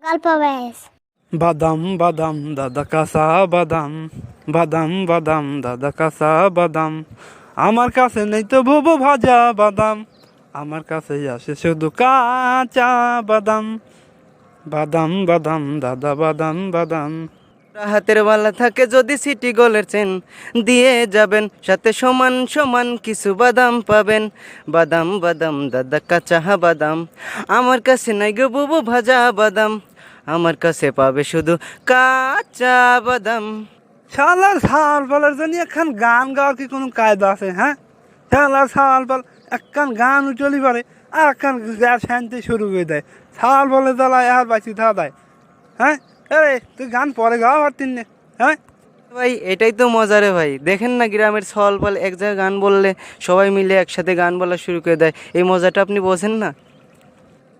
গল্প বয়স। বাদাম বাদাম দাদা কাঁচা বাদাম, বাদাম বাদাম দাদা কাঁচা বাদাম, আমার কাছে নেই তো বুবু ভাজা বাদাম, আমার কাছে আসে শুধু কাঁচা বাদাম, বাদাম বাদাম দাদা বাদাম বাদাম। হাতের বালা থাকে যদি সিটি গোলের চেন দিয়ে যাবেন, সাথে সমান সমান কিছু বাদাম পাবেন। বাদাম বাদাম দাদা কাঁচা বাদাম, আমার কাছে নাই গো বুবু ভাজা বাদাম, আমার কাছে পাবে শুধু কাঁচা বাদাম। শালার ছাল পালের জন্য একখান গান গাওয়ার কি কোনো কায়দা আছে? হ্যাঁ, শালার ছাল পাল একখান গান উঠলি পারে আর একখান গ্যাস শান্তি শুরু করে দেয়। ছাল বলে জ্বালায় আর বাঁচি থা দেয়। হ্যাঁ, আরে তুই গান পরে গাওয়া পারতিন না? হ্যাঁ ভাই এটাই তো মজা রে ভাই, দেখেন না গ্রামের ছল পাল এক জায়গায় গান বললে সবাই মিলে একসাথে গান বলা শুরু করে দেয়, এই মজাটা আপনি বোঝেন না?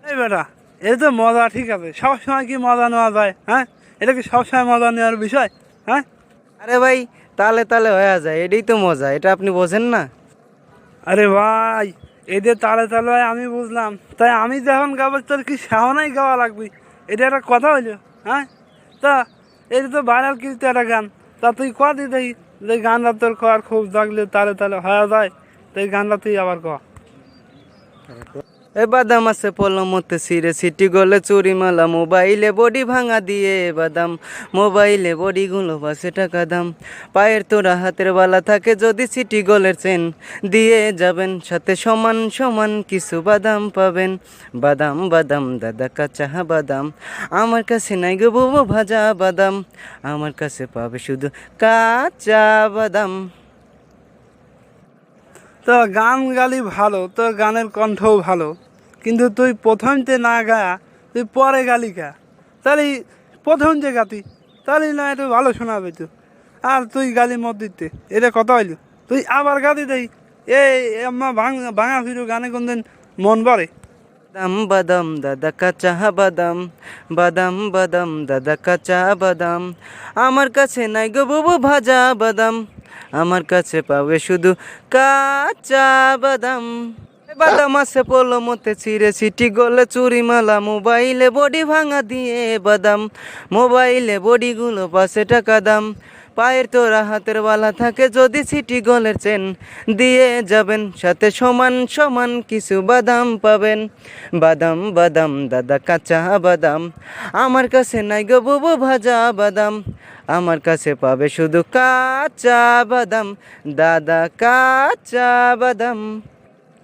এই বেটা, এই তো মজা ঠিক আছে, সবসময় কি মজা নেওয়া যায়? হ্যাঁ, এটা কি সবসময় মজা নেওয়ার বিষয়? হ্যাঁ, আরে ভাই তালে তালে হয়ে যায়, এটাই তো মজা, এটা আপনি বোঝেন না? আরে ভাই, এদের তালে তালে হয় আমি বুঝলাম, তাই আমি যখন গাবো তোর কি সাহনাই গাওয়া লাগবে? এটা একটা কথা হইলো? হ্যাঁ, তা এটা তো ভাইরাল কিন্তু একটা গান, তা তুই কদি দেখি যে গানটা তোর কর খুব জাগলে তালে তালে হয়ে যায়, তো এই গানটা তুই আবার ক। এ বাদাম আছে পলমতে সিরে সিটি গলে চুরি মালা, মোবাইলে বডি ভাঙা দিয়ে বাদাম, মোবাইলে বডি গুলো বাসে টাকা দাম। পায়ের তোরা হাতের বালা থাকে যদি সিটি গোলের চেন দিয়ে যাবেন, সাথে সমান সমান কিছু বাদাম পাবেন। বাদাম বাদাম দাদা কাঁচা বাদাম, আমার কাছে নাই গো বুবু ভাজা বাদাম, আমার কাছে পাবে শুধু কাঁচা বাদাম। তো গান গালি ভালো, তোর গানের কণ্ঠও ভালো, কিন্তু তুই প্রথমতে না গায়া তুই পরে গালি গা, তাহলে প্রথম যে গাতি তাহলে না একটু ভালো শোনাবে তো। আর তুই গালি মত দিতে এটা কথা হইল, তুই আবার গাতি দেই এই আম্মা ভাঙা ফিরু গানে কোনদিন মন পড়ে? বাদাম বাদাম দাদা কাঁচা বাদাম, বাদাম বাদাম দাদা কাঁচা বাদাম, আমার কাছে নাই গো বুবু ভাজা বাদাম, আমার কাছে পাবে শুধু কাঁচা বাদাম। বাদাম আছে পলমতে ছিঁড়ে সিটি গলে চুরি মালা, মোবাইলে বডি ভাঙা দিয়ে বাদাম, মোবাইলে বডিগুলো পাশে টাকা দাম। পায়ের তোরা হাতের বালা থাকে যদি সিটি গলের চেন দিয়ে যাবেন, সাথে সমান সমান কিছু বাদাম পাবেন। বাদাম বাদাম দাদা কাঁচা বাদাম, আমার কাছে নাই গো বুবু ভাজা বাদাম, আমার কাছে পাবে শুধু কাঁচা বাদাম, দাদা কাঁচা বাদাম।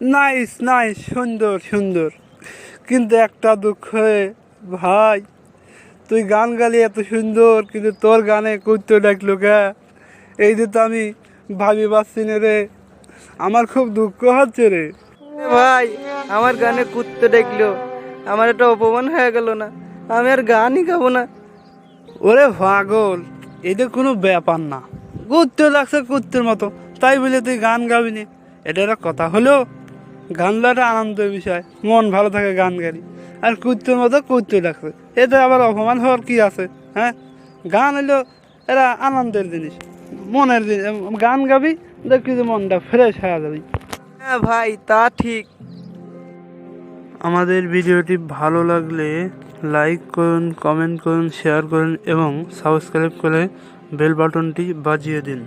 নাইস নাইস, সুন্দর সুন্দর, কিন্তু একটা দুঃখ ভাই, তুই গান গালি এত সুন্দর কিন্তু তোর গানে করতে ডাকলো কে? এই যে তো আমি ভাবি পাচ্ছি না রে, আমার খুব দুঃখ হচ্ছে রে। এ ভাই আমার গানে কুত্তে দেখলো, আমার একটা অপমান হয়ে গেল না? আমি আর গানই গাবো না। ওরে পাগল, এটা কোনো ব্যাপার না, করতে লাগছে কুত্তের মতো, তাই বলে তুই গান গাবি নি? এটা একটা কথা হলো? গান গাওয়াটা আনন্দের বিষয়, মন ভালো থাকে গান গালি, আর কুত্তের মতো করতে লাগছে, এতে আবার অপমান হওয়ার কি আছে? হ্যাঁ, গান হলো এরা আনন্দের জিনিস, মনের জিনিস, গান গাবি দেখবি যে মনটা ফ্রেশ হয়ে যাবি। হ্যাঁ ভাই তা ঠিক। আমাদের ভিডিওটি ভালো লাগলে লাইক করুন, কমেন্ট করুন, শেয়ার করুন এবং সাবস্ক্রাইব করে বেল বাটনটি বাজিয়ে দিন।